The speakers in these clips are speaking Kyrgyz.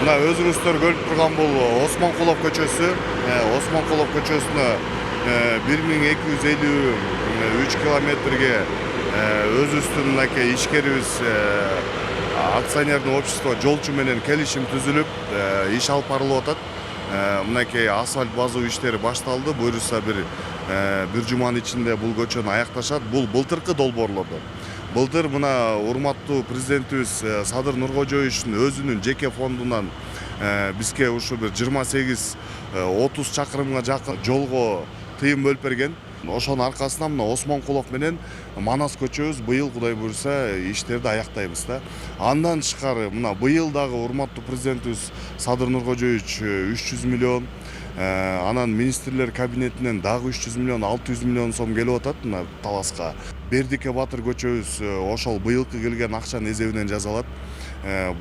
Мына өзүңүздөр көрүп турган бул Осмонкулов көчөсү. Осмонкулов көчөсүнө 1253 километрге өзүбүздүн мынакей ишкерибиз акционерный общество жолчу менен келишим түзүлүп иш алып барылып атат. Мынакей асфальт базуу иштери башталды. Буюрса бир жуманын ичинде бул көчөнү аякташат. Бул былтыркы долбоорлордон. Былтыр мына урматтуу президентибиз Садыр Нуркожоевичтин өзүнүн жеке фондунан бизге ушу бир 28-30 чакырымга жакын жолго тыйым бөлүп берген. Ошонун аркасынан мына Осмонкулов менен Манас көчөбүз быйыл Кудай буйрса иштерди аяктайбыз да. Андан тышкары мына быйыл дагы урматтуу президентибиз Садыр Нуркожоевич 300 миллион, анан министрлер кабинетинен дагы 300 миллион, 600 миллион сом келип атат мына Таласка. Бердике Батыр көчөбүз ошол быйылкы келген акчанын эсебинен жасалат.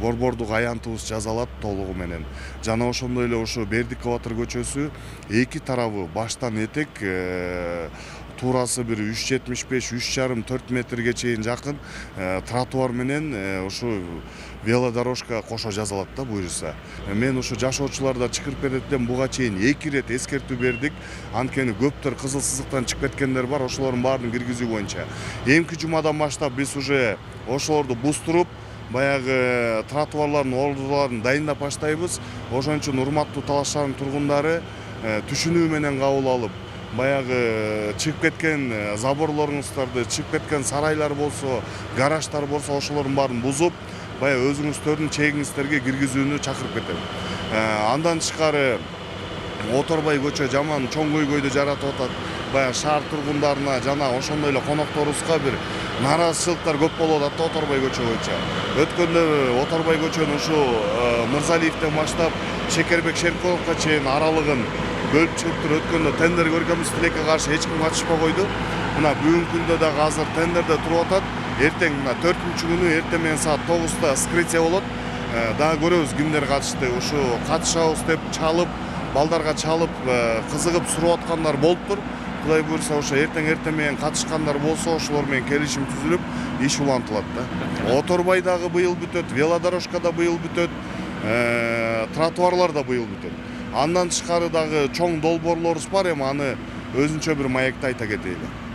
Борбордук аянтыбыз жасалат толугу менен. Жана ошондой эле ушу Бердике Батыр көчөсү эки тарабы баштан этек туурасы бир 3,75–3,5–4 метрге чейин жакын тротуар менен ушу велодорожка кошо жасалат да буюрса. Мен ушу жашоочуларда чакырып берет элем, буга чейин 2 ирет эскертүү бердик. Анткени көптөр кызыл сызыктан чыгып кеткендер бар, ошолордун баарын киргизүү боюнча. Эмки жумадан баштап биз уже ошолорду бустуруп, баягы тротуарлардын ордуларын дайындап баштайбыз. Ошон үчүн урматтуу Талаш шаарынын тургундары түшүнүү менен кабыл алып, баягы чыгып кеткен заборлоруңуздарды, чыгып кеткен сарайлар болсо, гараждар болсо ошолордун баарын бузуп, баягы өзүңүздөрдүн чегиңиздерге киргизүүнү чакырып кетем. Андан тышкары Оторбай көчө жаман чоң көйгөйдү жаратып атат. Баягы шаар тургундарына жана ошондой эле конокторубузга бир нааразычылыктар көп болуп атат да Оторбай көчө боюнча. Өткөндө Оторбай көчөнү ушу Мырзалиевден баштап Шекербек Шерковго чейин аралыгын бөлүп чыгыптыр. Өткөндө тендер көргөнбүз, тилекке каршы эч ким катышпай койду. Мына бүгүнкү күндө дагы азыр тендерде туруп атат. Эртең мына 4-күнү эртең менен саат 9-да вскрытие болот. Дагы көрөбүз кимдер катышты. Ушу катышабыз деп чалып, балдарга чалып, кызыгып сурап аткандар болуптур. Кудай буйрса ошо эртең менен катышкандар болсо, ошолор менен келишим түзүлүп, иш улантылат да. Оторбай дагы быйыл бүтөт, велодорожка да быйыл бүтөт, тротуарлар да быйыл бүтөт. Андан тышкары дагы чоң долбоорлорубуз бар, эми аны өзүнчө бир маекте айта кетейли.